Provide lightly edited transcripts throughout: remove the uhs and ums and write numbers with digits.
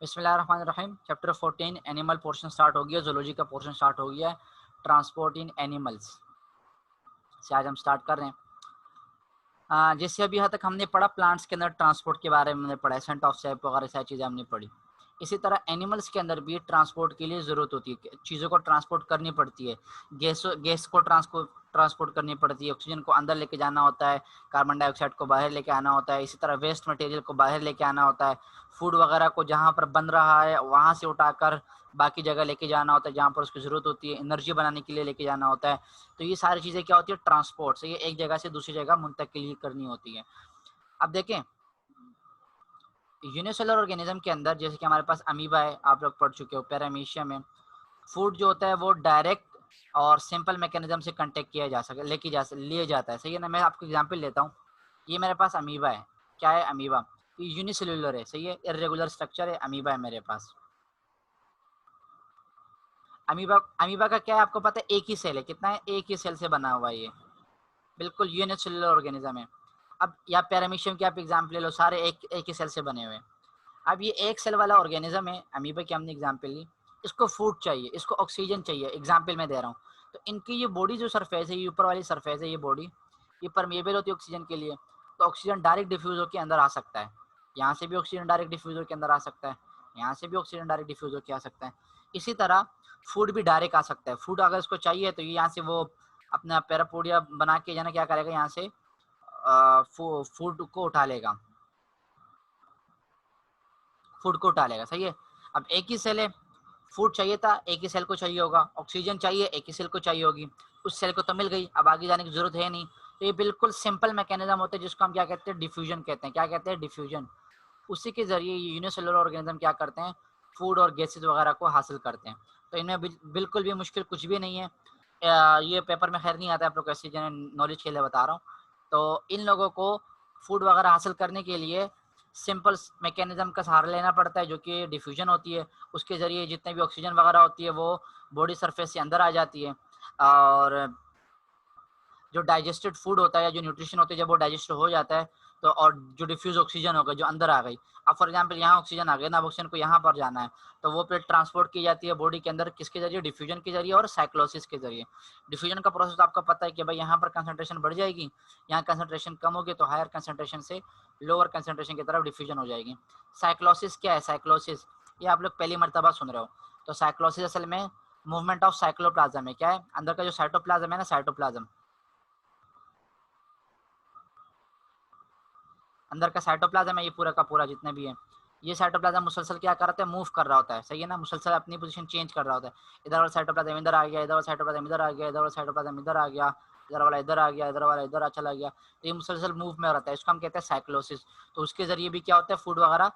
बिस्मिल्लाहिर्रहमानिर्रहीम। Chapter 14 animal portion start हो गया, जूलॉजी का पोर्शन स्टार्ट हो गया है। ट्रांसपोर्ट इन एनिमल्स से आज हम स्टार्ट कर रहे हैं। जैसे अभी यहाँ तक हमने पढ़ा प्लांट्स के अंदर ट्रांसपोर्ट के बारे में हमने पढ़ा, सेंट ऑफ सेप वगैरह सारी चीज़ें हमने पढ़ी। इसी तरह एनिमल्स के अंदर भी ट्रांसपोर्ट के लिए ज़रूरत होती है, चीज़ों को ट्रांसपोर्ट करनी पड़ती है। गैस को ट्रांसपोर्ट करनी पड़ती है, ऑक्सीजन को अंदर लेके जाना होता है, कार्बन डाइऑक्साइड को बाहर लेके आना होता है। इसी तरह वेस्ट मटेरियल को बाहर लेके आना होता है। फूड वगैरह को जहाँ पर बन रहा है वहाँ से उठाकर बाकी जगह लेके जाना होता है जहाँ पर उसकी ज़रूरत होती है, एनर्जी बनाने के लिए लेके जाना होता है। तो ये सारी चीज़ें क्या होती है, ट्रांसपोर्ट से ये एक जगह से दूसरी जगह मुंतकिल करनी होती है। अब देखें यूनिसेलुलर ऑर्गेनिज्म के अंदर जैसे कि हमारे पास अमीबा है, आप लोग पढ़ चुके हो पैरामीशियम में। फूड जो होता है वो डायरेक्ट और सिंपल मैकेनिज्म से कंटेक्ट किया जा सके लिए जाता है, सही है ना। मैं आपको एग्जांपल लेता हूँ। ये मेरे पास अमीबा है। क्या है अमीबा? ये यूनिसेलुलर है, सही है, इर्रेगुलर स्ट्रक्चर है, अमीबा है मेरे पास। अमीबा अमीबा का क्या है आपको पता है, एक ही सेल है। कितना है? एक ही सेल से बना हुआ है ये, बिल्कुल यूनिसेलुलर ऑर्गेनिज्म है। अब या पैरामीशियम की आप एग्जाम्पल ले लो, सारे एक ही सेल से बने हुए हैं। अब ये एक सेल वाला ऑर्गेनिज्म है, अमीबा की हमने एग्जाम्पल ली। इसको फूड चाहिए, इसको ऑक्सीजन चाहिए, एग्जाम्पल मैं दे रहा हूँ। तो इनकी ये बॉडी जो सरफेस है, ये ऊपर वाली सरफेस है, ये बॉडी ये परमेबल होती है ऑक्सीजन के लिए। तो ऑक्सीजन डायरेक्ट डिफ्यूज होकर अंदर आ सकता है। यहाँ से भी ऑक्सीजन डायरेक्ट डिफ्यूज होकर अंदर आ सकता है, यहाँ से भी ऑक्सीजन डायरेक्ट डिफ्यूज होकर आ सकता है। इसी तरह फूड भी डायरेक्ट आ सकता है। फूड अगर इसको चाहिए तो ये यहाँ से वो अपना पैरापोडिया बना के जाना क्या करेगा, यहाँ से फूड को उठा लेगा, फूड को उठा लेगा, सही है। अब एक ही सेल है, फूड चाहिए था, एक ही सेल को चाहिए होगा, ऑक्सीजन चाहिए, एक ही सेल को चाहिए होगी। उस सेल को तो मिल गई, अब आगे जाने की जरूरत है नहीं। तो ये बिल्कुल सिंपल मैकेनिज्म होता है जिसको हम क्या कहते हैं, डिफ्यूजन कहते हैं। क्या कहते हैं? डिफ्यूजन। उसी के जरिए ये यूनिसेलुलर ऑर्गेनिज्म क्या करते हैं, फूड और गैसेज वगैरह को हासिल करते हैं। तो इनमें बिल्कुल भी मुश्किल कुछ भी नहीं है। ये पेपर में खैर नहीं आता है, आप लोग ऐसे नॉलेज के लिए बता रहा हूँ। तो इन लोगों को फूड वगैरह हासिल करने के लिए सिंपल मैकेनिज्म का सहारा लेना पड़ता है, जो कि डिफ्यूजन होती है। उसके ज़रिए जितने भी ऑक्सीजन वगैरह होती है वो बॉडी सरफेस से अंदर आ जाती है। और जो डाइजेस्टेड फूड होता है या जो न्यूट्रिशन होती है, जब वो डाइजेस्ट हो जाता है तो, और जो डिफ्यूज ऑक्सीजन होगा जो अंदर आ गई, अब फॉर एग्जांपल यहाँ ऑक्सीजन आ गया ना, ऑक्सीजन को यहाँ पर जाना है तो वो फिर ट्रांसपोर्ट की जाती है बॉडी के अंदर, किसके जरिए? डिफ्यूजन के जरिए और साइक्लोसिस के जरिए। डिफ्यूजन का प्रोसेस आपको पता है कि भाई यहाँ पर कंसंट्रेशन बढ़ जाएगी, यहाँ कंसंट्रेशन कम होगी तो हायर कंसंट्रेशन से लोअर कंसंट्रेशन की तरफ डिफ्यूजन हो जाएगी। साइक्लोसिस क्या है? साइक्लोसिस ये आप लोग पहली मरतबा सुन रहे हो। तो साइक्लोसिस असल में मूवमेंट ऑफ साइक्लोप्लाज्म है। क्या है? अंदर का जो साइटोप्लाज्म है ना, साइटोप्लाज्म, अंदर का साइटोप्लाज्म है ये पूरा का पूरा जितने भी है, ये साइटोप्लाज्म मुसलसल क्या कर रहा है, मूव कर रहा होता है, सही है ना। मुसलसल अपनी पोजीशन चेंज कर रहा होता है। इधर वाला साइटोप्लाज्म इधर आ गया, इधर वाला साइटोप्लाज्म इधर आ गया, इधर वाला साइटोप्लाज्म इधर आ गया, इधर वाला इधर आ गया, इधर वाला इधर चला गया। तो ये मुसलसल मूव में रहता है, इसको हम कहते हैं साइक्लोसिस। तो उसके जरिए भी क्या होता है, फूड वगैरह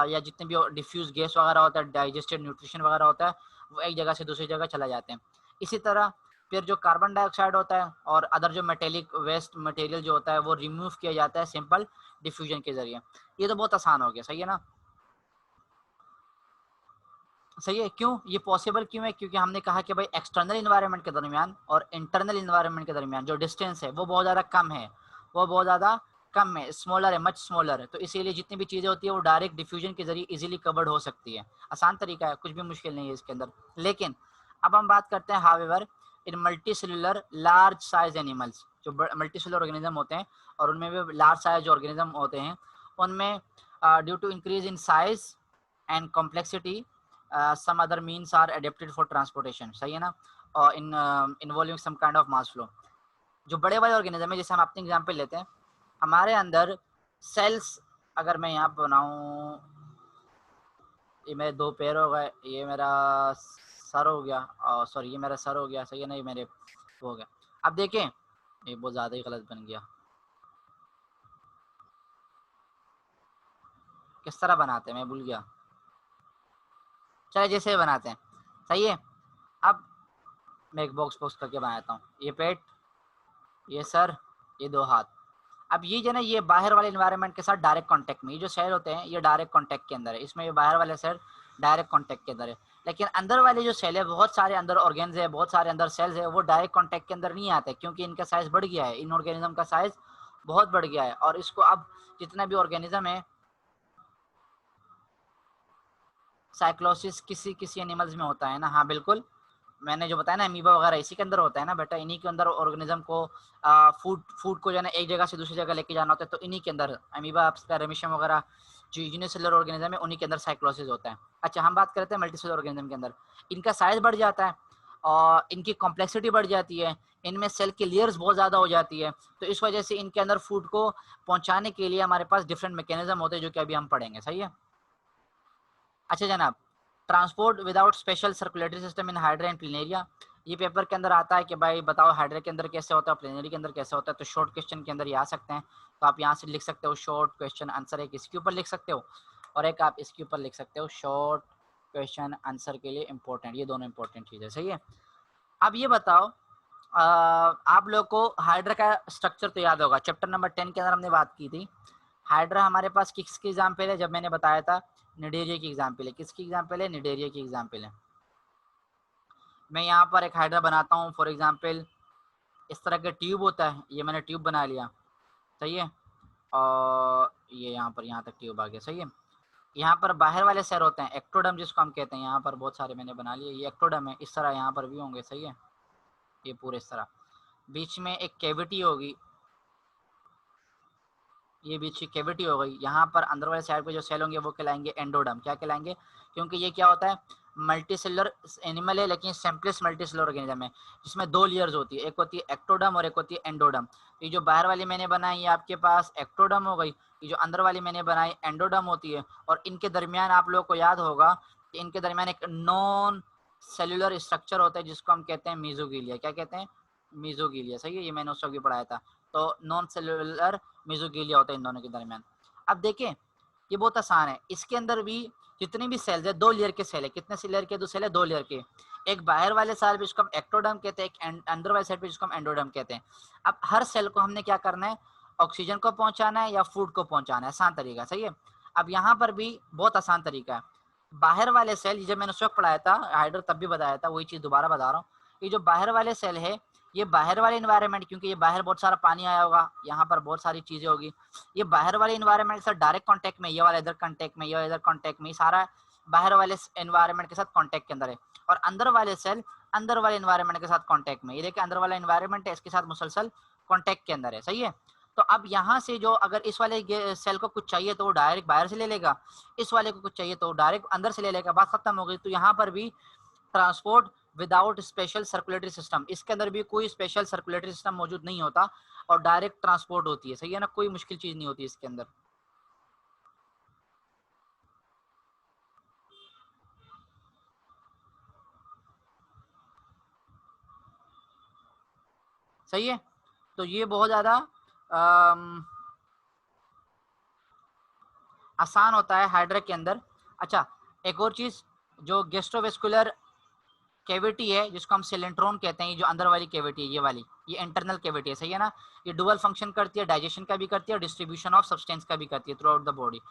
या जितने भी डिफ्यूज गैस वगैरह होता है, डाइजेस्टेड न्यूट्रिशन वगैरह होता है, वो एक जगह से दूसरी जगह चला जाते हैं। इसी तरह फिर जो कार्बन डाइऑक्साइड होता है और अदर जो मेटेलिक वेस्ट मटेरियल जो होता है वो रिमूव किया जाता है सिंपल डिफ्यूजन के जरिए। ये तो बहुत आसान हो गया, सही है ना। सही है। क्यों ये पॉसिबल क्यों है? क्योंकि हमने कहा कि भाई एक्सटर्नल इन्वायरमेंट के दरमियान और इंटरनल इन्वायरमेंट के दरमियान जो डिस्टेंस है वो बहुत ज़्यादा कम है, वो बहुत ज़्यादा कम है, स्मॉलर है, मच स्मॉलर है। तो इसीलिए जितनी भी चीज़ें होती है वो डायरेक्ट डिफ्यूजन के जरिए इजीली कवर्ड हो सकती है। आसान तरीका है, कुछ भी मुश्किल नहीं है इसके अंदर। लेकिन अब हम बात करते हैं however in multicellular large size animals, जो मल्टी सेलुलर ऑर्गेनिज्म होते हैं और उनमें भी लार्ज साइज ऑर्गेनिज्म होते हैं, उनमें due to increase in size and complexity some other means are adapted for transportation, सही है ना। और involving some kind of mass flow। जो बड़े वाले ऑर्गेनिज्म है, जैसे हम अपनी एग्जांपल लेते हैं, हमारे अंदर सेल्स, अगर मैं यहाँ बनाऊँ, ये मेरे दो पैर हो गए, ये मेरा सर हो गया, और सॉरी ये मेरा सर हो गया, सही है ना, ये मेरे वो हो गया। अब देखें ये बहुत ज़्यादा ही गलत बन गया। किस तरह बनाते हैं मैं भूल गया, चले जैसे बनाते हैं, सही है। अब मैं एक बॉक्स बॉक्स करके बनाता हूँ, ये पेट, ये सर, ये दो हाथ। अब ये जो है ना, ये बाहर वाले इन्वायरमेंट के साथ डायरेक्ट कांटेक्ट में, ये जो सेल होते हैं ये डायरेक्ट कांटेक्ट के अंदर है, इसमें ये बाहर वाले सेल डायरेक्ट कांटेक्ट के अंदर है। लेकिन अंदर वाले जो सेल है, बहुत सारे अंदर ऑर्गेन्स है, बहुत सारे अंदर सेल्स है, वो डायरेक्ट कांटेक्ट के अंदर नहीं आते, क्योंकि इनका साइज बढ़ गया है, इन ऑर्गेनिज्म का साइज बहुत बढ़ गया है। और इसको अब जितना भी ऑर्गेनिज्म है साइक्लोसिस किसी किसी एनिमल्स में होता है ना, हाँ बिल्कुल, मैंने जो बताया ना अमीबा वगैरह इसी के अंदर होता है ना बेटा, इन्हीं के अंदर ऑर्गेनिज्म को फूड फूड को जो है ना एक जगह से दूसरी जगह लेके जाना होता है, तो इन्हीं के अंदर अमीबा पैरामीशियम वगैरह जो यूनिसेलुलर ऑर्गेनिज्म है उन्हीं के अंदर साइक्लोसिस होता है। अच्छा हम बात करते हैं मल्टीसेलुलर ऑर्गेनिज्म के अंदर, इनका साइज बढ़ जाता है और इनकी कॉम्प्लेक्सिटी बढ़ जाती है, इनमें सेल की लेयर्स बहुत ज़्यादा हो जाती है, तो इस वजह से इनके अंदर फूड को पहुंचाने के लिए हमारे पास डिफरेंट मैकेनिज्म होते हैं जो कि अभी हम पढ़ेंगे, सही है। अच्छा जनाब, transport without special circulatory system in hydra and planaria, ये पेपर के अंदर आता है कि भाई बताओ हाइड्रा के अंदर कैसे होता है, प्लेनेरी के अंदर कैसे होता है, तो शॉर्ट क्वेश्चन के अंदर ये आ सकते हैं, तो आप यहाँ से लिख सकते हो शॉर्ट क्वेश्चन आंसर, एक इसके ऊपर लिख सकते हो और एक आप इसके ऊपर लिख सकते हो शॉर्ट क्वेश्चन आंसर के लिए इंपॉर्टेंट, ये दोनों इंपॉर्टेंट चीज़ है, सही है। अब ये बताओ आप लोग को हाइड्रा का स्ट्रक्चर तो याद होगा, चैप्टर नंबर 10 के अंदर हमने बात की थी। हाइड्रा हमारे पास किसकी एग्जाम्पल है, जब मैंने बताया था निडेरिया की एग्जाम्पल है, किसकी एग्जाम्पल है, निडेरिया की एग्जाम्पल है। मैं यहाँ पर एक हाइड्रा बनाता हूँ, फॉर एग्जाम्पल इस तरह के ट्यूब होता है, ये मैंने ट्यूब बना लिया, सही है, और ये यहाँ पर यहाँ तक ट्यूब आ गया, सही है। यहाँ पर बाहर वाले सेल होते हैं एक्टोडम जिसको हम कहते हैं, यहाँ पर बहुत सारे मैंने बना लिए, ये एक्टोडम है, इस तरह यहाँ पर भी होंगे, सही है, ये पूरे इस तरह, बीच में एक कैविटी होगी, ये बीच की कैविटी हो गई, यहाँ पर अंदर वाले साइड पे जो सेल होंगे वो कहलाएंगे एंडोडम, क्या कहलाएंगे, क्योंकि ये क्या होता है मल्टी सेलुलर एनिमल है, लेकिन सिंपलेस्ट मल्टी सेलुलर ऑर्गेनिज्म है, जिसमें दो लेयर्स होती है, एक होती है एक्टोडम और एक होती है एंडोडम। तो ये जो बाहर वाली मैंने बनाई ये आपके पास एक्टोडम हो गई, ये जो अंदर वाली मैंने बनाई एंडोडम होती है, और इनके दरमियान आप लोग को याद होगा कि इनके दरमियान एक नॉन सेलुलर स्ट्रक्चर होता है जिसको हम कहते हैं मीजोगीलिया, क्या कहते हैं, मीजोगीलिया, सही है, ये मैंने उस वक्त भी पढ़ाया था। तो नॉन सेलुलर मीजोगीलिया होता है इन दोनों के दरमियान। अब देखें ये बहुत आसान है, इसके अंदर भी जितने भी सेल्स है दो लेयर के सेल है, कितने से लेयर के, दो सेल है, दो लेयर के, एक बाहर वाले साइड पे जिसको हम एक्टोडर्म कहते हैं, एक अंदर वाले साइड पे जिसको हम एंडोडर्म कहते हैं। अब हर सेल को हमने क्या करना है, ऑक्सीजन को पहुंचाना है या फूड को पहुंचाना है, आसान तरीका, सही है। अब यहाँ पर भी बहुत आसान तरीका है, बाहर वाले सेल, जब मैंने उस वक्त पढ़ाया था हाइड्रा तब भी बताया था, वही चीज दोबारा बता रहा हूँ, ये जो बाहर वाले सेल है ये बाहर वाले इन्वायरमेंट, क्योंकि ये बाहर बहुत सारा पानी आया होगा, यहाँ पर बहुत सारी चीजें होगी, ये बाहर वाले इन्वायरमेंट से डायरेक्ट कांटेक्ट में, ये वाला इधर कांटेक्ट में, ये इधर कांटेक्ट में, सारा बाहर वाले एनवायरनमेंट के साथ कांटेक्ट के अंदर है, और अंदर वाले सेल अंदर वाले एनवायरनमेंट के साथ कांटेक्ट में, ये देखिए अंदर वाला एनवायरनमेंट है इसके साथ मुसलसल कांटेक्ट के अंदर है, सही है। तो अब यहाँ से जो अगर इस वाले सेल को कुछ चाहिए तो वो डायरेक्ट बाहर से ले लेगा, इस वाले को कुछ चाहिए तो डायरेक्ट अंदर से ले लेगा, बात खत्म हो गई। तो यहाँ पर भी transport without special circulatory system, इसके अंदर भी कोई स्पेशल सर्कुलेटरी सिस्टम मौजूद नहीं होता और डायरेक्ट ट्रांसपोर्ट होती है, सही है ना, कोई मुश्किल चीज नहीं होती इसके अंदर। सही है, तो ये बहुत ज्यादा आसान होता है हाइड्रा के अंदर। अच्छा एक और चीज, जो गेस्ट्रोवेस्कुलर कैविटी है जिसको हम सिलेंट्रोन कहते हैं, ये जो अंदर वाली कैविटी है, ये वाली, ये इंटरनल कैविटी है, सही है ना, ये डुअल फंक्शन करती है, डाइजेशन का भी करती है और डिस्ट्रीब्यूशन ऑफ सब्सटेंस का भी करती है थ्रू आउट द बॉडी।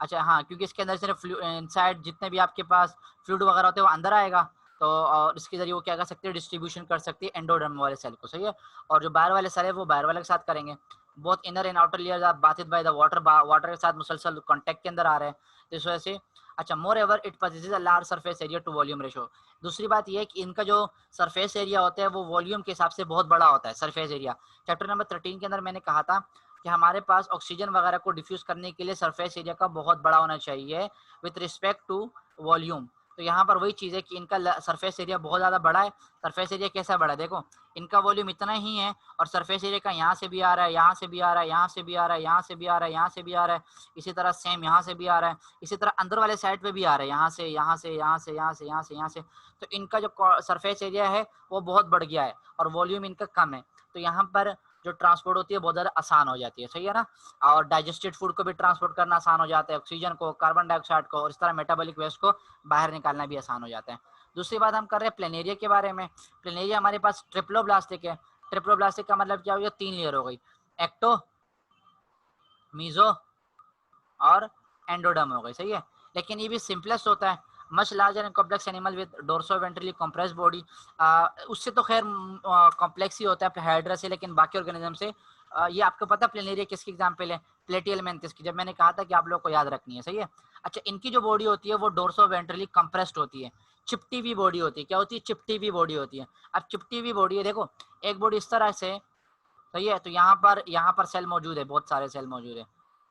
अच्छा हाँ, क्योंकि इसके अंदर सिर्फ इनसाइड जितने भी आपके पास फ्लूइड वगैरह होते हैं वो अंदर आएगा, तो और इसके जरिए वो क्या कर सकती है, डिस्ट्रीब्यूशन कर सकती है एंडोडर्म वाले सेल को, सही है, और जो बाहर वाले सेल है वो बाहर वाले के साथ करेंगे। बहुत इनर एंड आउटर लेयर आप बाथित बाय द वाटर, वाटर के साथ मुसलसल कॉन्टेक्ट के अंदर आ रहे हैं, तो इस वजह से। अच्छा moreover it possesses a large surface area to volume ratio, दूसरी बात यह है कि इनका जो सरफेस एरिया होता है वो वॉल्यूम के हिसाब से बहुत बड़ा होता है, सरफेस एरिया। चैप्टर नंबर 13 के अंदर मैंने कहा था कि हमारे पास ऑक्सीजन वगैरह को डिफ्यूज करने के लिए सरफेस एरिया का बहुत बड़ा होना चाहिए विथ रिस्पेक्ट टू वॉल्यूम। तो यहाँ पर वही चीज़ है कि इनका सरफेस एरिया बहुत ज़्यादा बड़ा है। सरफेस एरिया कैसा बड़ा है, देखो इनका वॉल्यूम इतना ही है और सरफेस एरिया का यहाँ से भी आ रहा है, यहाँ से भी आ रहा है, यहाँ से भी आ रहा है, यहाँ से भी आ रहा है, यहाँ से भी आ रहा है, इसी तरह सेम यहाँ से भी आ रहा है, इसी तरह अंदर वाले साइड पे भी आ रहा है, यहाँ से यहाँ से यहाँ से यहाँ से यहाँ से यहाँ से। तो इनका जो सरफेस एरिया है वो बहुत बढ़ गया है और वॉल्यूम इनका कम है, तो यहाँ पर जो ट्रांसपोर्ट होती है बहुत ज़्यादा आसान हो जाती है, सही है ना। और डाइजेस्टेड फूड को भी ट्रांसपोर्ट करना आसान हो जाता है, ऑक्सीजन को, कार्बन डाइऑक्साइड को, और इस तरह मेटाबॉलिक वेस्ट को बाहर निकालना भी आसान हो जाता है। दूसरी बात हम कर रहे हैं प्लेनेरिया के बारे में। प्लेनेरिया हमारे पास ट्रिप्लोब्लास्टिक है। ट्रिप्लोब्लास्टिक का मतलब क्या हो गया, 3 लेयर हो गई, एक्टो, मीजो और एंडोडर्म हो गई, सही है। लेकिन ये भी सिंपलेस्ट होता है, much larger and complex animal with dorso ventrally compressed body. उससे तो खैर कॉम्प्लेक्स ही होता है हाइड्रा से, लेकिन बाकी ऑर्गेनिज्म से ये आपको पता प्लेनेरिया किसकी एग्जांपल है, प्लेटियलमेंथिस की, जब मैंने कहा था कि आप लोग को याद रखनी है, सही है। अच्छा, इनकी जो बॉडी होती है वो डोर्सो वेंट्रली कंप्रेस्ड होती है, चिपटी हुई बॉडी होती है। क्या होती है? चिपटी हुई बॉडी होती है। अब चिपटी हुई बॉडी है, देखो एक बॉडी इस तरह से, सही है, तो यहाँ पर सेल मौजूद है, बहुत सारे सेल मौजूद है,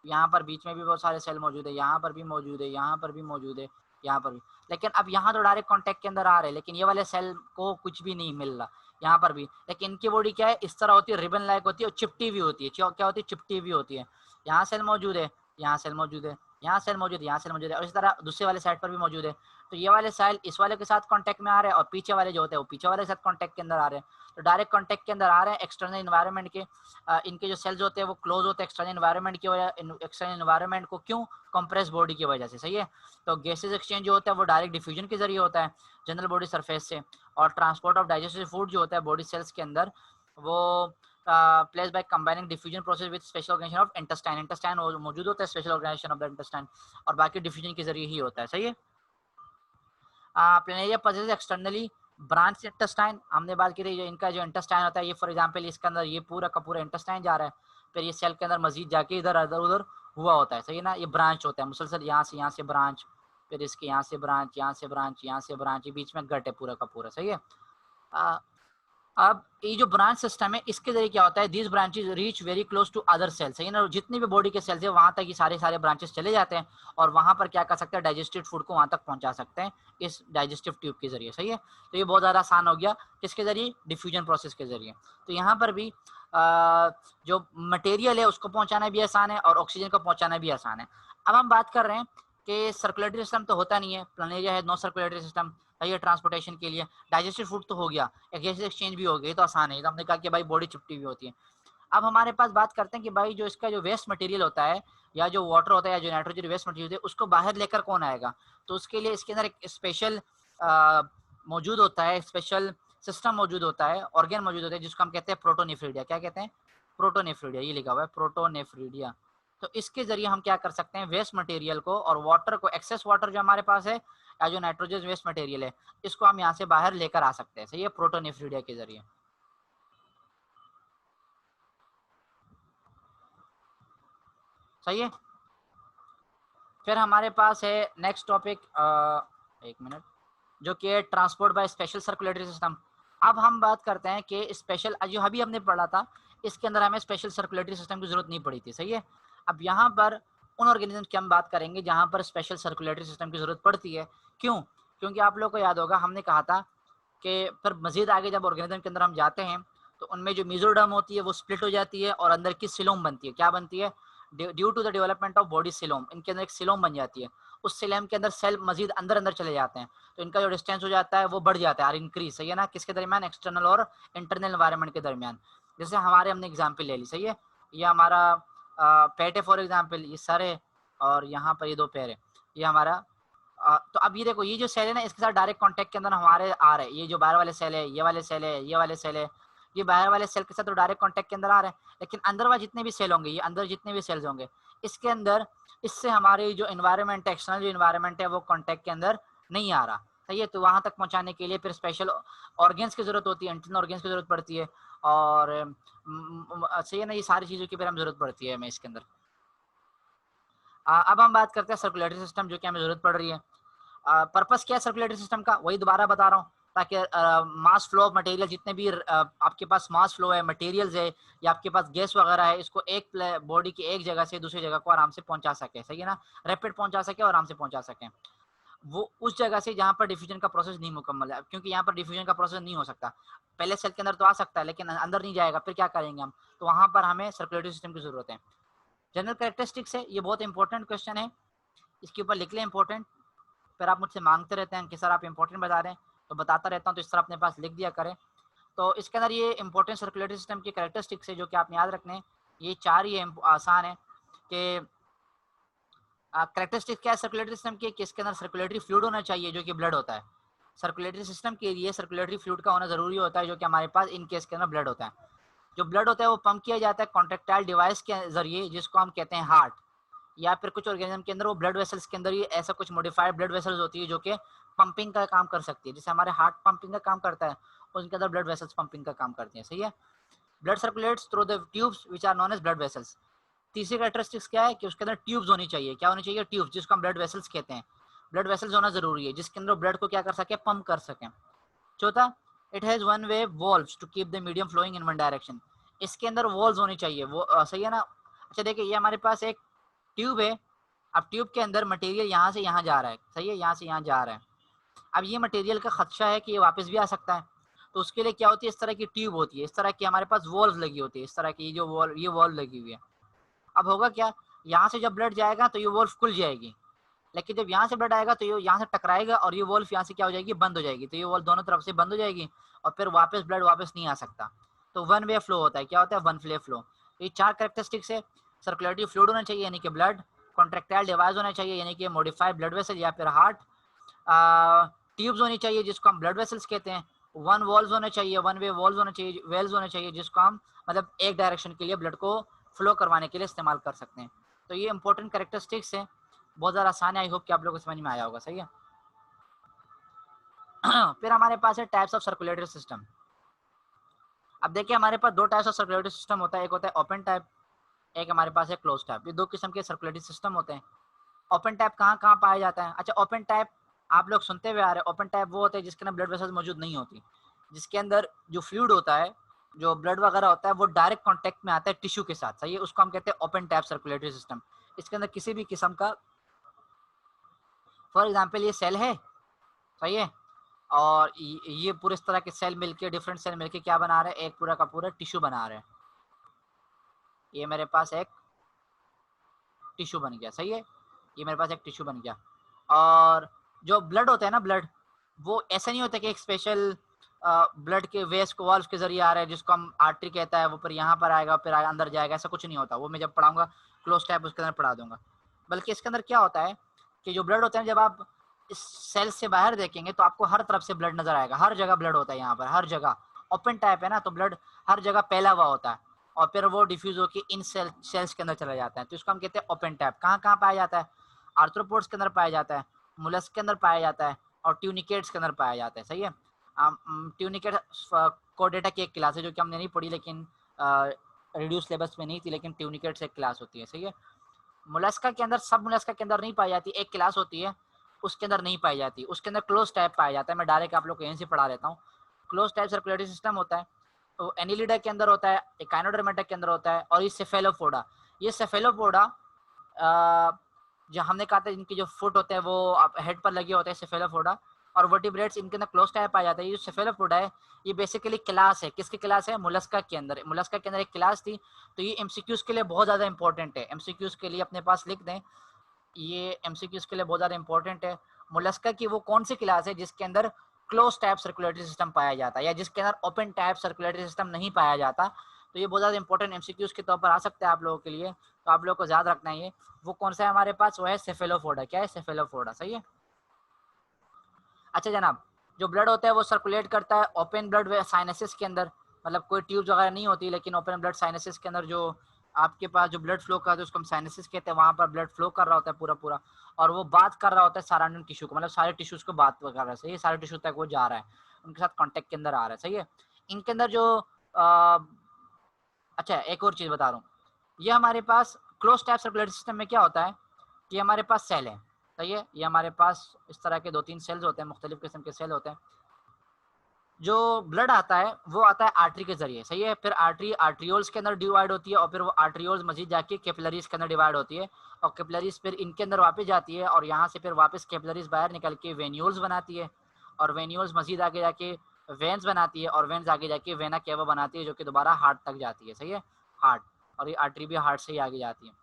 यहाँ पर बीच में भी बहुत सारे सेल मौजूद है, यहाँ पर भी मौजूद है, यहाँ पर भी मौजूद है, यहाँ पर भी। लेकिन अब यहाँ तो डायरेक्ट कांटेक्ट के अंदर आ रहे हैं, लेकिन ये वाले सेल को कुछ भी नहीं मिल रहा, यहाँ पर भी। लेकिन इनकी बॉडी क्या है? इस तरह होती है, रिबन लाइक होती है और चिपटी हुई होती है। क्या होती है? चिपटी हुई होती है। यहाँ सेल मौजूद है, यहाँ सेल मौजूद है, यहाँ सेल मौजूद है, यहाँ सेल मौजूद है, और इस तरह दूसरे वाले साइड पर भी मौजूद है। तो ये वाले सेल इस वाले के साथ कांटेक्ट में आ रहे हैं और पीछे वाले जो होते हैं वो पीछे वाले के साथ कांटेक्ट के अंदर आ रहे हैं। तो डायरेक्ट कांटेक्ट के अंदर आ रहे हैं एक्सटर्नल इन्वायरमेंट के। इनके जो सेल्स होते हैं वो क्लोज होते हैं एक्सटर्नल इन्वायरमेंट की वजह, एक्सटर्नल इन्वायरमेंट को, क्यों? कंप्रेस बॉडी की वजह से, सही है। तो गैसेस एक्सचेंज जो होता है वो डायरेक्ट डिफ्यूजन के जरिए होता है जनरल बॉडी सरफेस से, और ट्रांसपोर्ट ऑफ डाइजेस्टिव फूड जो होता है बॉडी सेल्स के अंदर वो place by combining diffusion process with special organisation of intestine. Intestine मौजूद होता है, special organisation of the intestine, और बाकी डिफ्यूजन के जरिए ही होता है, सही है। Planaria possesses externally branch intestine, हमने बात की थी, जो इनका जो इंटेस्टाइन होता है ये फॉर एग्जांपल इसके अंदर ये पूरा का पूरा इंटेस्टाइन जा रहा है, फिर ये सेल के अंदर मजीद जाके इधर इधर उधर हुआ होता है, सही है ना। ये ब्रांच होता है मुसलसल, यहाँ से ब्रांच, फिर इसके यहाँ से ब्रांच, यहाँ से ब्रांच, यहाँ से ब्रांच, ये बीच में गट है पूरा का पूरा, सही है। अब ये जो ब्रांच सिस्टम है इसके जरिए क्या होता है? These branches reach very close to other cells, सही है ना। जितनी भी बॉडी के सेल्स है वहां तक ये सारे ब्रांचेस चले जाते हैं और वहां पर क्या कर सकते हैं? डाइजेस्टेड फूड को वहां तक पहुंचा सकते हैं इस डाइजेस्टिव ट्यूब के जरिए, सही है। तो ये बहुत ज्यादा आसान हो गया, किसके जरिए? डिफ्यूजन प्रोसेस के जरिए। तो यहाँ पर भी जो मटेरियल है उसको पहुंचाना भी आसान है और ऑक्सीजन को पहुंचाना भी आसान है। अब हम बात कर रहे हैं कि सर्कुलेटरी सिस्टम तो होता नहीं है, प्लानेरिया है नो सर्कुलेटरी सिस्टम, सही है, ट्रांसपोर्टेशन के लिए। डाइजेस्टिव फूड तो हो गया, गैस एक्सचेंज भी हो गया, तो आसान है। तो हमने कहा कि भाई बॉडी चिपटी हुई होती है। अब हमारे पास बात करते हैं कि भाई जो इसका जो वेस्ट मटेरियल होता है, या जो वाटर होता है, या जो नाइट्रोजन वेस्ट मटेरियल होता है, उसको बाहर लेकर कौन आएगा? तो उसके लिए इसके अंदर एक स्पेशल मौजूद होता है, स्पेशल सिस्टम मौजूद होता है, ऑर्गन मौजूद होता है, जिसको हम कहते हैं प्रोटोनेफ्रिडिया। क्या कहते हैं? प्रोटोनेफ्रिडिया, ये लिखा हुआ है प्रोटोनेफ्रिडिया। तो इसके जरिए हम क्या कर सकते हैं? वेस्ट मटेरियल को और वाटर को, एक्सेस वाटर जो हमारे पास है या जो नाइट्रोजन वेस्ट मटेरियल है, इसको हम यहाँ से बाहर लेकर आ सकते हैं, सही है, प्रोटोनेफ्रिडिया के जरिए, सही है। फिर हमारे पास है नेक्स्ट टॉपिक, एक मिनट, जो कि है transport by special circulatory system. अब हम बात करते हैं कि स्पेशल, जो अभी हमने पढ़ा था इसके अंदर हमें स्पेशल सर्कुलेटरी सिस्टम की जरूरत नहीं पड़ी थी, सही है। अब यहाँ पर उन ऑर्गेनिज्म की हम बात करेंगे जहाँ पर स्पेशल सर्कुलेटरी सिस्टम की जरूरत पड़ती है। क्यों? क्योंकि आप लोगों को याद होगा हमने कहा था कि फिर मजीद आगे जब ऑर्गेनिज्म के अंदर हम जाते हैं तो उनमें जो मीजोडर्म होती है वो स्प्लिट हो जाती है और अंदर की सिलोम बनती है। क्या बनती है? Due to the development of body coelom, इनके अंदर एक सिलोम बन जाती है। उस सिलोम के अंदर सेल मजीद अंदर अंदर चले जाते हैं, तो इनका जो डिस्टेंस हो जाता है वो बढ़ जाता है, और इंक्रीज, सही है ना। किसके दरमियान? एक्सटर्नल और इंटरनल एनवायरनमेंट के दरमियान। जैसे हमारे हमने एग्जाम्पल ले ली, सही है, ये हमारा पेट है फॉर एग्जाम्पल, ये सर है और यहाँ पर ये दो पैर है, ये हमारा तो अब ये देखो, ये जो सेल है ना इसके साथ डायरेक्ट कांटेक्ट के अंदर हमारे आ रहे हैं। ये जो बाहर वाले सेल है, ये वाले सेल है, ये वाले सेल है, ये बाहर वाले सेल के साथ तो डायरेक्ट कांटेक्ट के अंदर आ रहे हैं, लेकिन अंदर वाले जितने भी सेल होंगे, ये अंदर जितने भी सेल्स होंगे, इसके अंदर इससे हमारी जो इन्वायरमेंट है, एक्सटर्नल जो इन्वायरमेंट है वो कांटेक्ट के अंदर नहीं आ रहा, सही है। तो वहां तक पहुंचाने के लिए फिर स्पेशल ऑर्गेन्स की जरूरत होती है, इंटरनल ऑर्गेन्स की जरूरत पड़ती है, और सही है ना, ये सारी चीजों की फिर हमें जरूरत पड़ती है हमें इसके अंदर। अब हम बात करते हैं सर्कुलेटरी सिस्टम, जो कि हमें जरूरत पड़ रही है। पर्पस क्या है सर्कुलेटरी सिस्टम का? वही दोबारा बता रहा हूँ, ताकि मास फ्लो ऑफ मटेरियल, जितने भी आपके पास मास फ्लो है, मटेरियल्स है, या आपके पास गैस वगैरह है, इसको एक बॉडी की एक जगह से दूसरी जगह को आराम से पहुंचा सके, सही है ना, रैपिड पहुंचा सके और आराम से पहुंचा सके वो उस जगह से जहाँ पर डिफ्यूजन का प्रोसेस नहीं मुकम्मल है। क्योंकि यहाँ पर डिफ्यूजन का प्रोसेस नहीं हो सकता, पहले सेल के अंदर तो आ सकता है लेकिन अंदर नहीं जाएगा, फिर क्या करेंगे हम? तो वहां पर हमें सर्कुलेटरी सिस्टम की जरूरत है। जनरल कैरेक्टरिस्टिक्स है, ये बहुत इंपॉर्टेंट क्वेश्चन है, इसके ऊपर लिख लें इंपॉर्टेंट। फिर आप मुझसे मांगते रहते हैं कि सर आप इंपॉर्टेंट बता रहे हैं, तो बताता रहता हूँ, तो इस तरह अपने पास लिख दिया करें। तो इसके अंदर ये इंपॉर्टेंट सर्कुलेटरी सिस्टम की कैरेक्टरिस्टिक्स है जो कि आपने याद रखने हैं। ये चार ही आसान है कि कैरेक्टरिस्टिक्स क्या है सर्कुलेटरी सिस्टम की, कि इसके अंदर सर्कुलेटरी फ्लूइड होना चाहिए जो कि ब्लड होता है। सर्कुलेटरी सिस्टम के लिए सर्कुलेटरी फ्लूइड का होना जरूरी होता है, जो कि हमारे पास इन केस के अंदर ब्लड होता है। जो ब्लड होता है वो पंप किया जाता है कॉन्ट्रेक्टाइल डिवाइस के जरिए, जिसको हम कहते हैं हार्ट, या फिर कुछ ऑर्गेनिज्म के अंदर वो ब्लड वेसल्स के अंदर ही ऐसा कुछ मॉडिफाइड ब्लड वेसल्स होती है जो कि पंपिंग का काम कर सकती है, जैसे हमारे हार्ट पंपिंग का काम करता है, उनके अंदर ब्लड वेसल्स पंपिंग का काम करती है, सही है। Blood circulates through the tubes which are known as blood vessels. तीसरी कैरेक्टरिस्टिक्स क्या है कि उसके अंदर ट्यूब्स होनी चाहिए। क्या होनी चाहिए? ट्यूब्स, जिसको हम ब्लड वेसल्स कहते हैं। ब्लड वेसल्स होना जरूरी है जिसके अंदर ब्लड को क्या कर सके, पंप कर सके। चौथा, it has one way valves to keep the medium flowing in one direction. इसके अंदर वॉल्व्स होनी चाहिए, वो सही है ना। अच्छा देखिए, ये हमारे पास एक ट्यूब है। अब ट्यूब के अंदर मटेरियल यहाँ से यहाँ जा रहा है, सही है, यहाँ से यहाँ जा रहा है। अब ये मटेरियल का खदशा है कि ये वापस भी आ सकता है, तो उसके लिए क्या होती है, इस तरह की ट्यूब होती है, इस तरह की हमारे पास वॉल्व लगी होती है, इस तरह की जो वॉल्व, ये वॉल्व लगी हुई है। अब होगा क्या, यहाँ से जब ब्लड जाएगा तो ये वॉल्व खुल जाएगी, लेकिन जब यहाँ से ब्लड आएगा तो ये यहाँ से टकराएगा और ये वॉल्व यहाँ से क्या हो जाएगी, बंद हो जाएगी। तो ये वॉल्व दोनों तरफ से बंद हो जाएगी और फिर वापस ब्लड वापस नहीं आ सकता। तो वन वे फ्लो होता है। क्या होता है? One way flow. ये चार कैरेक्टरिस्टिक्स है। सर्कुलेटरी फ्लूइड होना चाहिए यानी कि ब्लड, कॉन्ट्रेक्टाइल डिवाइस होना चाहिए यानी कि मॉडिफाइड ब्लड वेसल या फिर हार्ट, ट्यूब्स होनी चाहिए जिसको हम ब्लड वेसल्स कहते हैं, वन वॉल्व होना चाहिए, वन वे वॉल्व होना चाहिए, वेल्स होने चाहिए जिसको हम मतलब एक डायरेक्शन के लिए ब्लड को फ्लो करवाने के लिए इस्तेमाल कर सकते हैं। तो ये इंपॉर्टेंट कैरेक्टरिस्टिक्स है, बहुत ज़्यादा आसान है। आई होप कि आप लोगों को समझ में आया होगा, सही है। फिर हमारे पास है टाइप्स ऑफ सर्कुलेटरी सिस्टम। अब देखिए, हमारे पास दो टाइप्स ऑफ सर्कुलेटरी सिस्टम होता है, एक होता है ओपन टाइप, एक हमारे पास है क्लोज टाइप। ये दो किस्म के सर्कुलेटरी सिस्टम होते हैं। ओपन टाइप कहाँ कहाँ पाया जाता है? अच्छा, ओपन टाइप आप लोग सुनते हुए आ रहे हैं। ओपन टाइप वो होता है जिसके अंदर ब्लड वेसल्स मौजूद नहीं होती, जिसके अंदर जो फ्लूइड होता है, जो ब्लड वगैरह होता है, वो डायरेक्ट कांटेक्ट में आता है टिश्यू के साथ, सही है। उसको हम कहते हैं ओपन टाइप सर्कुलेटरी सिस्टम। इसके अंदर किसी भी किस्म का, फॉर एग्जाम्पल ये सेल है, सही है, और ये पूरे इस तरह के सेल मिलके, डिफरेंट सेल मिलके क्या बना रहे हैं, एक पूरा का पूरा टिश्यू बना रहे हैं। ये मेरे पास एक टिश्यू बन गया, सही है, ये मेरे पास एक टिश्यू बन गया। और जो ब्लड होता है ना, ब्लड वो ऐसा नहीं होता कि एक स्पेशल ब्लड के वेस को वाल्व के जरिए आ रहा है जिसको हम आर्टरी कहता है, वो फिर यहाँ पर आएगा फिर अंदर जाएगा, ऐसा कुछ नहीं होता। वो मैं जब पढ़ाऊंगा क्लोज टाइप उसके अंदर पढ़ा दूंगा। बल्कि इसके अंदर क्या होता है कि जो ब्लड होता है, जब आप इस सेल से बाहर देखेंगे तो आपको हर तरफ से ब्लड नजर आएगा, हर जगह ब्लड होता है यहाँ पर, हर जगह। ओपन टाइप है ना, तो ब्लड हर जगह फैला हुआ होता है और फिर वो डिफ्यूज होकर इन सेल्स के अंदर चला जाता है। तो इसको हम कहते हैं ओपन टाइप। कहाँ कहाँ पाया जाता है? आर्थ्रोपोड्स के अंदर पाया जाता है, मुलस्क के अंदर पाया जाता है और ट्यूनिकेट्स के अंदर पाया जाता है, सही है। ट्यूनिकेट कोडेटा की एक क्लास है जो कि हमने नहीं पढ़ी, लेकिन रिड्यूस सिलेबस में नहीं थी, लेकिन ट्यूनिकेट से एक क्लास होती है, सही है। मुलस्का के अंदर, सब मुलस्का के अंदर नहीं पाई जाती, एक क्लास होती है उसके अंदर नहीं पाई जाती, उसके अंदर क्लोज टाइप पाया जाता है। मैं डायरेक्ट आप लोग को यहीं से पढ़ा देता हूँ। क्लोज टाइप सर्कुलेटरी सिस्टम होता है, तो एनिलिडा के अंदर होता है, एकाइनोडर्मेटा के अंदर होता है, और ये सेफेलोपोडा। ये सेफेलोपोडा जो हमने कहा था इनके जो फुट होते हैं वो हेड पर लगे होते हैं, सेफेलोपोडा, और वर्टिब्रेट्स इनके अंदर क्लोज टाइप पाया जाता है। ये जो सेफेलोपोडा है ये बेसिकली क्लास है, किसकी क्लास है? मुलस्का के अंदर। मुलस्का के अंदर एक क्लास थी। तो ये एमसीक्यूज के लिए बहुत ज़्यादा इंपॉर्टेंट है, एमसीक्यूज के लिए अपने पास लिख दें, ये एमसीक्यूज के लिए बहुत ज़्यादा इंपॉर्टेंट है। मुलस्का की वो कौन सी क्लास है जिसके अंदर क्लोज टाइप सर्कुलेटरी सिस्टम पाया जाता है या जिसके अंदर ओपन टाइप सर्कुलेटरी सिस्टम नहीं पाया जाता? तो ये बहुत ज़्यादा इंपॉर्टेंट एमसीक्यूज के तौर पर आ सकता है आप लोगों के लिए, तो आप लोगों को याद रखना है। ये वो कौन सा है हमारे पास? वो है सेफेलोपोडा। क्या है? सेफेलोपोडा, सही है। अच्छा जनाब, जो ब्लड होता है वो सर्कुलेट करता है ओपन ब्लड साइनसेस के अंदर, मतलब कोई ट्यूब वगैरह नहीं होती, लेकिन ओपन ब्लड साइनसेस के अंदर जो आपके पास जो ब्लड फ्लो करता है उसको हम साइनसेस कहते हैं, वहाँ पर ब्लड फ्लो कर रहा होता है पूरा पूरा, और वो बात कर रहा होता है सराउंडिंग टिश्यू को, मतलब सारे टिश्यूज को बात कर रहा है, सही है, सारे टिश्यू तक वो जा रहा है, उनके साथ कॉन्टेक्ट के अंदर आ रहा है, सही है। इनके अंदर जो अच्छा एक और चीज़ बता रहा हूँ, ये हमारे पास क्लोज टाइप सर्कुलेटरी सिस्टम में क्या होता है कि हमारे पास सेल है, सही है, ये हमारे पास इस तरह के 2-3 सेल्स होते हैं, मुख्तलिफ किस्म के सेल होते हैं। जो ब्लड आता है वो आता है आर्टरी के जरिए, सही है, फिर आर्टरी आर्ट्रियोल्स के अंदर डिवाइड होती है और फिर वो आर्ट्रियोल्स मजीद जाके कैपिलरीज के अंदर डिवाइड होती है और कैपिलरीज फिर इनके अंदर वापस जाती है और यहाँ से फिर वापस कैपिलरीज बाहर निकल के वेन्यूल्स बनाती है और वेन्यूल्स मजीद आगे जाके वेन्स बनाती है और वेन्स आगे जाके वेना केवा बनाती है जो कि दोबारा हार्ट तक जाती है, सही है, हार्ट, और ये आर्टरी भी हार्ट से ही आगे जाती है।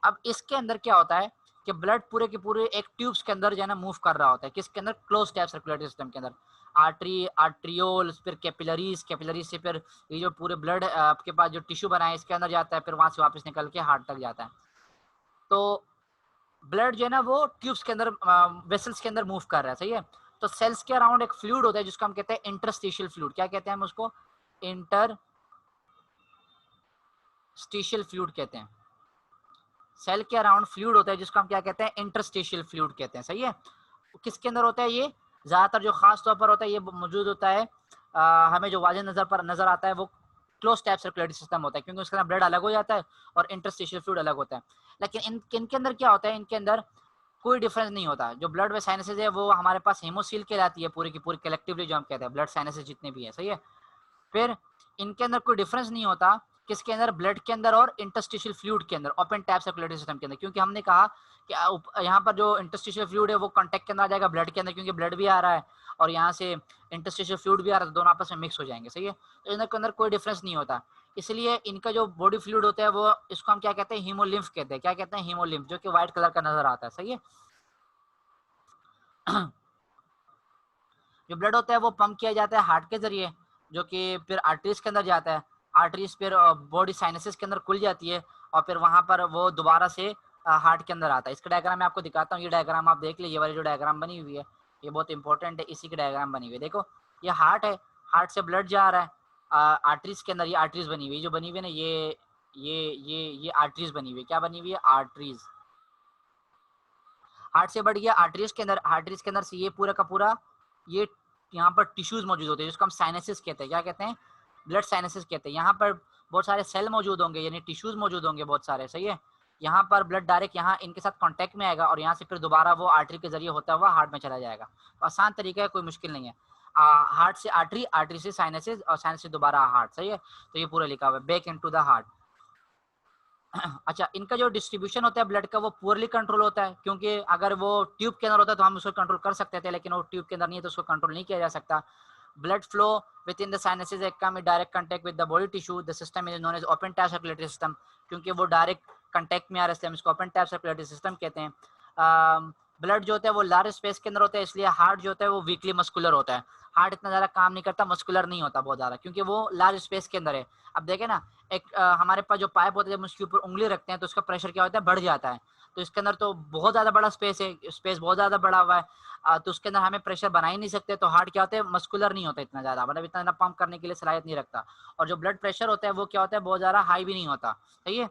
अब इसके अंदर क्या होता है कि ब्लड पूरे के पूरे एक ट्यूब्स के अंदर जो है ना मूव कर रहा होता है, किसके अंदर? क्लोज टाइप सर्कुलेटरी सिस्टम के अंदर। आर्टरी, आर्ट्रियोल्स, फिर कैपिलरीज, कैपिलरीज से फिर ये जो पूरे ब्लड आपके पास जो टिश्यू बना है इसके अंदर जाता है, फिर वहां से वापस निकल के हार्ट तक जाता है। तो ब्लड जो है ना वो ट्यूब्स के अंदर, वेसल्स के अंदर मूव कर रहा है, सही है। तो सेल्स के अराउंड एक फ्लूइड होता है जिसको हम कहते हैं इंटरस्टिशियल फ्लूइड। क्या कहते हैं हम उसको? इंटरस्टिशियल फ्लूइड कहते हैं। सेल के अराउंड फ्लूइड होता है जिसको हम क्या कहते हैं? इंटरस्टिशियल फ्लूइड कहते हैं, सही है। किसके अंदर होता है ये? ज्यादातर जो खास तौर पर होता है ये मौजूद होता है हमें जो वाजे नजर पर नजर आता है वो क्लोज टाइप सर्कुलेटरी सिस्टम होता है, क्योंकि उसके अंदर ब्लड अलग हो जाता है और इंटरस्टिशियल फ्लूइड अलग होता है। लेकिन इनके अंदर क्या होता है, इनके अंदर कोई डिफरेंस नहीं होता। जो ब्लड वे साइनसेज है वो हमारे पास हेमोसील कहलाती है पूरी की पूरी कलेक्टिवली, जो हम कहते हैं ब्लड साइनसेज जितने भी है, सही है। फिर इनके अंदर कोई डिफरेंस नहीं होता किसके अंदर, ब्लड के अंदर और इंटरस्टिशियल फ्लूइड के अंदर, ओपन टैप सर्कुलेटरी सिस्टम के अंदर, क्योंकि हमने कहा कि यहाँ पर जो इंटरस्टिशियल फ्लूइड है वो कांटेक्ट के अंदर आ जाएगा ब्लड के अंदर, क्योंकि ब्लड भी आ रहा है और यहाँ से इंटरस्टिशियल फ्लूइड भी आ रहा है, तो दोनों आपस में मिक्स हो जाएंगे, सही है। तो इनके अंदर कोई डिफरेंस नहीं होता, इसलिए इनका जो बॉडी फ्लूइड होता है वो, इसको हम क्या कहते हैं, हीमोलिम्फ कहते हैं। क्या कहते हैं, हीमोलिम्फ, जो कि व्हाइट कलर का नजर आता है, सही है। जो ब्लड होता है वो पंप किया जाता है हार्ट के जरिए, जो कि फिर आर्टरीज के अंदर जाता है। आर्टरीज फिर बॉडी साइनसेस के अंदर खुल जाती है और फिर वहां पर वो दोबारा से हार्ट के अंदर आता है। इसका डायग्राम मैं आपको दिखाता हूँ, ये डायग्राम आप देख लीजिए, ये वाली जो डायग्राम बनी हुई है ये बहुत इंपॉर्टेंट है, इसी की डायग्राम बनी हुई है। देखो ये हार्ट है, हार्ट से ब्लड जा रहा है आर्टरीज के अंदर, ये आर्टरीज बनी हुई है, जो बनी हुई है ना ये आर्टरीज बनी हुई है। क्या बनी हुई है, आर्टरीज। हार्ट से बढ़ गया आर्टरीज के अंदर, आर्टरीज के अंदर से ये पूरा का पूरा ये यहाँ पर टिश्यूज मौजूद होते हैं, जिसको हम साइनसेस कहते हैं। क्या कहते हैं, ब्लड साइनसेस कहते हैं। यहाँ पर बहुत सारे सेल मौजूद होंगे, यानी टिश्यूज मौजूद होंगे बहुत सारे, सही है। यहाँ पर ब्लड डायरेक्ट यहाँ इनके साथ कांटेक्ट में आएगा और यहाँ से फिर दोबारा वो आर्टरी के जरिए होता हुआ हार्ट में चला जाएगा। तो आसान तरीका है, कोई मुश्किल नहीं है। हार्ट से आर्टरी, आर्टरी से साइनसेस और साइनस से दोबारा हार्ट, सही है। तो ये पूरा लिखा हुआ है, बैक इनटू द हार्ट। अच्छा, इनका जो डिस्ट्रीब्यूशन होता है ब्लड का वो पुअरली कंट्रोल होता है, क्योंकि अगर वो ट्यूब के अंदर होता है तो हम उसको कंट्रोल कर सकते थे, लेकिन वो ट्यूब के अंदर नहीं है तो उसको कंट्रोल नहीं किया जा सकता। Blood flow within the sinuses come in direct contact with the body tissue, the system is known as open type circulatory system, क्योंकि वो डायरेक्ट कांटेक्ट में आ रहा है इसलिए हम इसको ओपन टैप सर्कुलेटरी सिस्टम कहते हैं। ब्लड जो होता है वो लार्ज स्पेस के अंदर होता है, इसलिए हार्ट जो होता है वो वीकली मस्कुलर होता है। हार्ट इतना ज्यादा काम नहीं करता, मस्कुलर नहीं होता बहुत ज्यादा, क्योंकि वो लार्ज स्पेस के अंदर है। अब देखें ना, एक हमारे पास जो पाइप होता है जब उसके ऊपर उंगली रखते हैं तो उसका प्रेशर क्या होता है, बढ़ जाता है। तो इसके अंदर तो बहुत ज्यादा बड़ा स्पेस है, स्पेस बहुत ज्यादा बड़ा हुआ है, तो उसके अंदर हमें प्रेशर बना ही नहीं सकते। तो हार्ट क्या होता है, मस्कुलर नहीं होता इतना ज्यादा, मतलब इतना ज्यादा पंप करने के लिए सलाहियत नहीं रखता। और जो ब्लड प्रेशर होता है वो क्या होता है, बहुत ज्यादा हाई भी नहीं होता, सही है।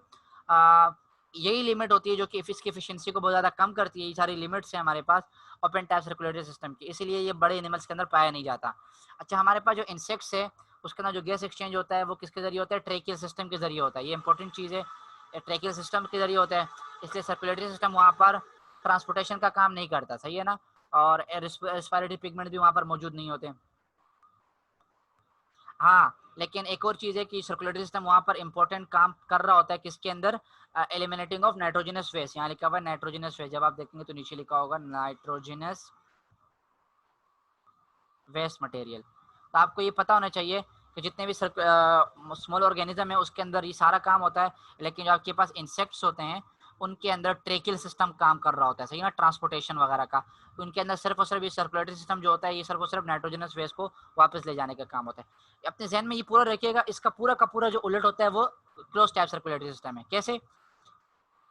यही लिमिट होती है जो कि इसकी एफिशिएंसी को बहुत ज्यादा कम करती है। ये सारी लिमिट्स हैं हमारे पास ओपन टैप सर्कुलेटरी सिस्टम की, इसीलिए ये बड़े एनिमल्स के अंदर पाया नहीं जाता। अच्छा, हमारे पास जो इंसेक्ट्स है उसके अंदर जो गैस एक्सचेंज होता है वो किसके जरिए होता है, ट्रेकियल सिस्टम के जरिए होता है। ये इंपॉर्टेंट चीज़ है, ट्रेकियल सिस्टम के जरिए होता है, इसलिए सर्कुलेटरी सिस्टम वहाँ पर ट्रांसपोर्टेशन का काम नहीं करता, सही है ना। और रेस्पिरेटरी पिगमेंट भी वहाँ पर मौजूद नहीं होते। हाँ, लेकिन एक और चीज़ है कि सर्कुलेटरी सिस्टम वहाँ पर इंपॉर्टेंट काम कर रहा होता है किसके अंदर, एलिमिनेटिंग ऑफ नाइट्रोजनस वेस्ट। यहाँ लिखा हुआ है नाइट्रोजनस वेस्ट, जब आप देखेंगे तो नीचे लिखा होगा नाइट्रोजनस वेस्ट मटेरियल। तो आपको ये पता होना चाहिए कि जितने भी स्मॉल ऑर्गेनिज्म है उसके अंदर ये सारा काम होता है, लेकिन जो आपके पास इंसेक्ट्स होते हैं उनके अंदर ट्रेकियल सिस्टम काम कर रहा होता है, सही है ना, ट्रांसपोर्टेशन वगैरह का। तो उनके अंदर सिर्फ और सिर्फ ये सर्कुलेटरी सिस्टम जो होता है ये सिर्फ और सिर्फ नाइट्रोजनस वेस्ट को वापस ले जाने का काम होता है। अपने जहन में ये पूरा रखिएगा, इसका पूरा का पूरा जो उलट होता है वो क्लोज टैप सर्कुलेटरी सिस्टम है। कैसे,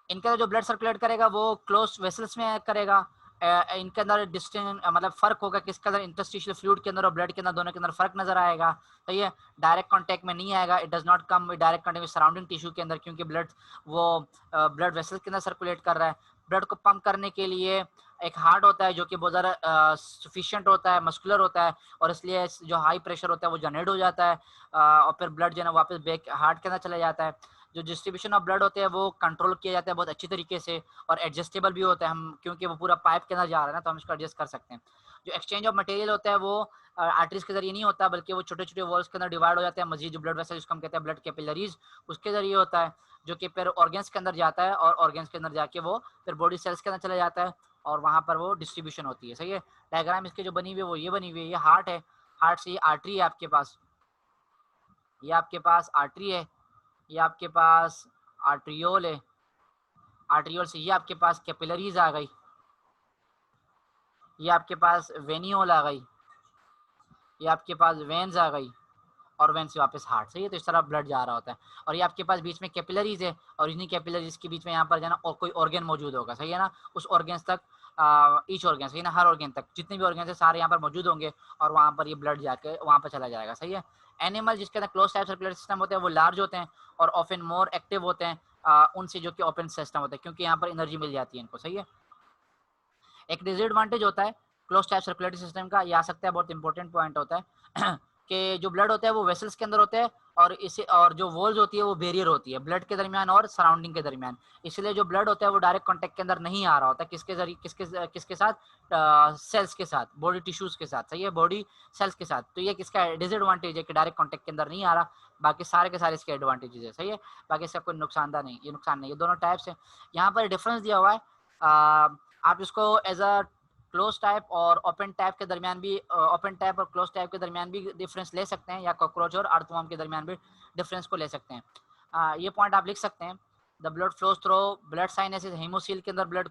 इनका जो ब्लड सर्कुलेट करेगा वो क्लोज वेसल्स में करेगा। इनके अंदर डिस्टिंग मतलब फर्क होगा किसके अंदर, इंटरस्टिशियल फ्लूइड के अंदर और ब्लड के अंदर, दोनों के अंदर फर्क नजर आएगा, सही है। डायरेक्ट कांटेक्ट में नहीं आएगा, it does not come direct contact में सराउंडिंग टिश्यू के अंदर, क्योंकि ब्लड वो ब्लड वेसल्स के अंदर सर्कुलेट कर रहा है। ब्लड को पंप करने के लिए एक हार्ट होता है जो कि बहुत ज़्यादा सफिशिएंट होता है, मस्कुलर होता है, और इसलिए जो हाई प्रेशर होता है वो जनरेट हो जाता है और फिर ब्लड जो है ना वापस बैक हार्ट के अंदर चला जाता है। जो डिस्ट्रीब्यूशन ऑफ ब्लड होते हैं वो कंट्रोल किया जाता है बहुत अच्छी तरीके से, और एडजस्टेबल भी होता है, हम क्योंकि वो पूरा पाइप के अंदर जा रहा है ना तो हम इसको एडजस्ट कर सकते हैं। जो एक्सचेंज ऑफ मटेरियल होता है वो आर्टरीज के जरिए नहीं होता, बल्कि वो छोटे छोटे वॉल्स के अंदर डिवाइड हो जाते हैं। मजीद जो ब्लड वेसल जिसको हम कहते हैं ब्लड कैपिलरीज, उसके जरिए होता है, जो कि फिर ऑर्गन्स के अंदर जाता है और ऑर्गन्स के अंदर जाके वो फिर बॉडी सेल्स के अंदर चला जाता है और वहाँ पर वो डिस्ट्रीब्यूशन होती है, सही है। डायग्राम इसके जो बनी हुई है वो ये बनी हुई है, ये हार्ट है, हार्ट से ये आर्टरी है आपके पास, ये आपके पास आर्टरी है, ये आपके पास आर्ट्रियोल है, आर्ट्रियोल से ये आपके पास कैपिलरीज आ गई, ये आपके पास वेनियोल आ गई, ये आपके पास वेन्स आ गई, और वेन से वापस हार्ट, सही है। तो इस तरह ब्लड जा रहा होता है, और ये आपके पास बीच में कैपिलरीज है, और इन्हीं कैपिलरीज के बीच में यहाँ पर जो है ना और कोई ऑर्गन मौजूद होगा, सही है ना। उस ऑर्गन्स तक ईच ऑर्गन, सही है ना, हर ऑर्गन तक जितने भी ऑर्गन है सारे यहाँ पर मौजूद होंगे, और वहाँ पर ये ब्लड जाके वहाँ पर चला जाएगा, सही है। एनिमल जिसके अंदर क्लोज टाइप सर्कुलेटरी सिस्टम होते हैं वो लार्ज होते हैं और ऑफन मोर एक्टिव होते हैं उनसे जो कि ओपन सिस्टम होता है, क्योंकि यहाँ पर एनर्जी मिल जाती है इनको, सही है। एक डिसएडवांटेज होता है क्लोज टाइप सर्कुलेटरी सिस्टम का, ये आ सकता है, बहुत इंपॉर्टेंट पॉइंट होता है कि जो ब्लड होता है वो वेसल्स के अंदर होते हैं और जो वॉल्स होती है वो बैरियर होती है ब्लड के दरमियान और सराउंडिंग के दरमियान। इसलिए जो ब्लड होता है वो डायरेक्ट कांटेक्ट के अंदर नहीं आ रहा होता, किसके जरिए किसके साथ, सेल्स के साथ, बॉडी टिश्यूज के साथ, सही है, बॉडी सेल्स के साथ। तो ये किसका डिसएडवांटेज है कि डायरेक्ट कांटेक्ट के अंदर नहीं आ रहा, बाकी सारे के सारे इसके एडवांटेजेस है, सही है। बाकी इसका कोई नुकसानदार नहीं, ये नुकसान नहीं, ये दोनों टाइप्स है। यहाँ पर डिफरेंस दिया हुआ है, आप इसको एज अ क्लोज टाइप और ओपन टाइप के दरमियान भी, ओपन टाइप और क्लोज टाइप के दरमियान भी डिफरेंस ले सकते हैं, या कॉकरोच और अर्थवर्म के दरमियान भी डिफरेंस को ले सकते हैं। ये पॉइंट आप लिख सकते हैं, the blood flows through blood sinuses haemocoel के अंदर ब्लड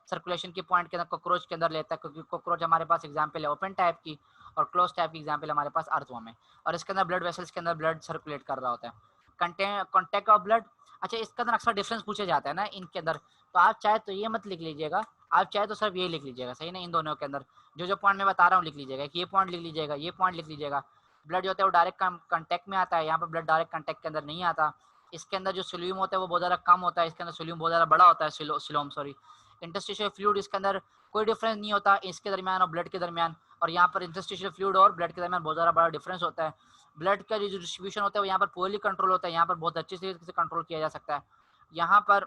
सर्कुलेशन की पॉइंट के अंदर कॉकरोच के अंदर लेता है, क्योंकि कॉकरोच हमारे पास एग्जाम्पल है ओपन टाइप की, और क्लोज टाइप की एग्जाम्पल हमारे पास अर्थवर्म है, और इसके अंदर ब्लड वेसल्स के अंदर ब्लड सर्कुलेट कर रहा होता है। कॉन्टेक्ट ऑफ ब्लड, अच्छा इसके अंदर अक्सर डिफरेंस पूछे जाते हैं ना इनके अंदर, तो आप चाहे तो ये मत लिख लीजिएगा, आप चाहे तो सिर्फ ये लिख लीजिएगा, सही ना, इन दोनों के अंदर जो पॉइंट मैं बता रहा हूँ लिख लीजिएगा, कि ये पॉइंट लिख लीजिएगा, ये पॉइंट लिख लीजिएगा। ब्लड जो होता है वो डायरेक्ट कांटेक्ट में आता है, यहाँ पर ब्लड डायरेक्ट कांटेक्ट के अंदर नहीं आता। इसके अंदर जो सोल्यूम होता है वो बहुत ज़्यादा कम होता है, इसके अंदर सोल्यूम बहुत ज़्यादा बड़ा होता है, सिलोम सॉरी। इंटरस्टिशियल फ्लूइड, इसके अंदर कोई डिफरेंस नहीं होता इसके दरमियान और ब्लड के दरमियान, और यहाँ पर इंटरस्टिशियल फ्लूइड और ब्लड के दरमियान बहुत ज़्यादा बड़ा डिफरेंस होता है। ब्लड का जो डिस्ट्रीब्यूशन होता है वो यहाँ पर पोरली कंट्रोल होता है, यहाँ पर बहुत अच्छे से कंट्रोल किया जा सकता है। यहाँ पर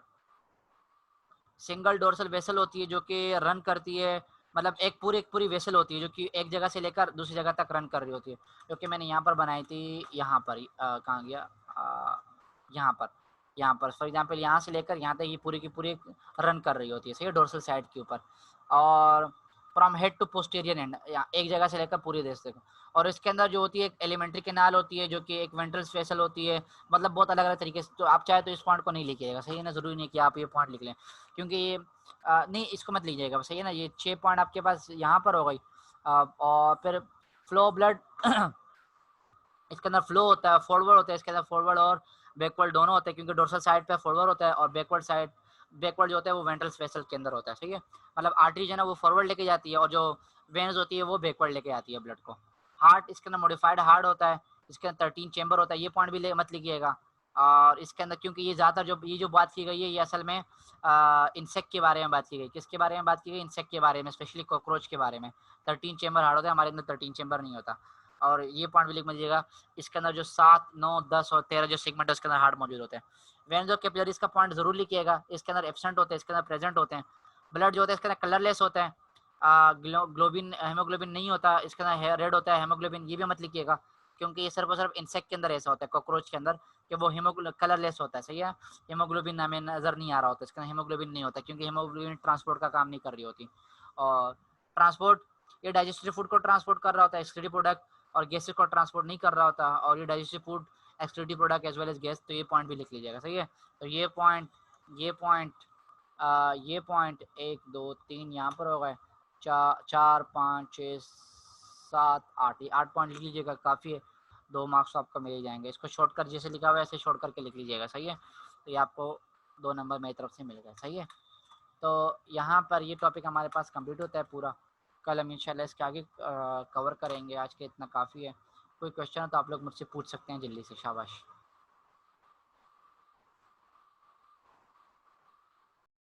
सिंगल डोर्सल वेसल होती है जो कि रन करती है, मतलब एक पूरी वेसल होती है जो कि एक जगह से लेकर दूसरी जगह तक रन कर रही होती है, जो कि मैंने यहाँ पर बनाई थी, यहाँ पर कहाँ गया, यहाँ पर फॉर एग्जांपल यहाँ से लेकर यहाँ तक ये पूरी की पूरी रन कर रही होती है, सही है, डोर्सल साइड के ऊपर, और from head to posterior end, एक जगह से लेकर पूरी देश तक। और इसके अंदर जो होती है एक एलिमेंट्री कैनाल होती है जो कि एक वेंट्रल वेसल होती है, मतलब बहुत अलग अलग तरीके से। तो आप चाहे तो इस पॉइंट को नहीं लिखिएगा, सही है ना, जरूरी नहीं कि आप ये पॉइंट लिख लें, क्योंकि ये नहीं इसको मत लीजिएगा, सही है ना। ये 6 पॉइंट आपके पास यहाँ पर हो गई। और फिर फ्लो ब्लड इसके अंदर फ्लो होता है, फॉरवर्ड होता है, इसके अंदर फॉरवर्ड और बैकवर्ड दोनों होते हैं, क्योंकि डोर्सल साइड पे फॉरवर्ड होता है और बैकवर्ड जो होता है वो वेंट्रल वेसल के अंदर होता है, सही है। मतलब आर्टरी जो है ना वो फॉरवर्ड लेके जाती है और जो वेन्स होती है वो बैकवर्ड लेके आती है ब्लड को। हार्ट, इसके अंदर मॉडिफाइड हार्ट होता है, इसके अंदर 13 चेंबर होता है, ये पॉइंट भी मत लिखिएगा। और इसके अंदर क्योंकि ये ज़्यादातर जो बात की गई है ये असल में इंसेक्ट के बारे में बात की गई, किसके बारे में बात की गई, इंसेक्ट के बारे में, स्पेशली कॉकरोच के बारे में। 13 चेंबर हार्ट होता है, हमारे अंदर 13 चेंबर नहीं होता। और ये पॉइंट भी लिख लीजिएगा, इसके अंदर जो 7, 9, 10 और 13 जो सेगमेंट है उसके अंदर हार्ट मौजूद होते हैं। वेन्स और कैपिलरीज का पॉइंट जरूर लिखिएगा, इसके अंदर एब्सेंट होते हैं, इसके अंदर प्रेजेंट होते हैं। ब्लड जो होता है इसके अंदर कलरलेस होता है, ग्लोबिन हेमोग्लोबिन नहीं होता, इसके अंदर रेड होता है हेमोग्लोबिन, ये भी मत लिखिएगा, क्योंकि ये सिर्फ और सिर्फ इंसेक्ट के अंदर ऐसा होता है, कॉकरोच के अंदर, कि वो कलरलेस होता है, सही है। हीमोग्लोबिन हमें नजर नहीं आ रहा होता, इसके अंदर हीमोग्लोबिन नहीं होता, क्योंकि हीमोग्लोबिन ट्रांसपोर्ट का काम नहीं कर रही होती। और ट्रांसपोर्ट, ये डाइजेस्टिव फूड को ट्रांसपोर्ट कर रहा होता है, एक्सक्रीटिव प्रोडक्ट, और गैसेस को ट्रांसपोर्ट नहीं कर रहा होता, और ये digestive food, excretive product as well as gas, तो ये पॉइंट भी लिख लीजिएगा, सही है। तो ये पॉइंट 1 2 3 यहाँ पर हो गए, 4 5 6 7 8, ये 8 पॉइंट लिख लीजिएगा, काफ़ी है, 2 मार्क्स तो आपको मिल ही जाएंगे। इसको शॉर्ट कर जैसे लिखा हुआ है ऐसे शॉर्ट करके लिख लीजिएगा, सही है। तो ये आपको 2 नंबर मेरी तरफ से मिल गए, सही है। तो यहाँ पर ये टॉपिक हमारे पास कंप्लीट होता है पूरा। कल हम इंशाल्लाह इसके आगे कवर करेंगे, आज के इतना काफ़ी है। कोई क्वेश्चन हो तो आप लोग मुझसे पूछ सकते हैं जल्दी से, शाबाश।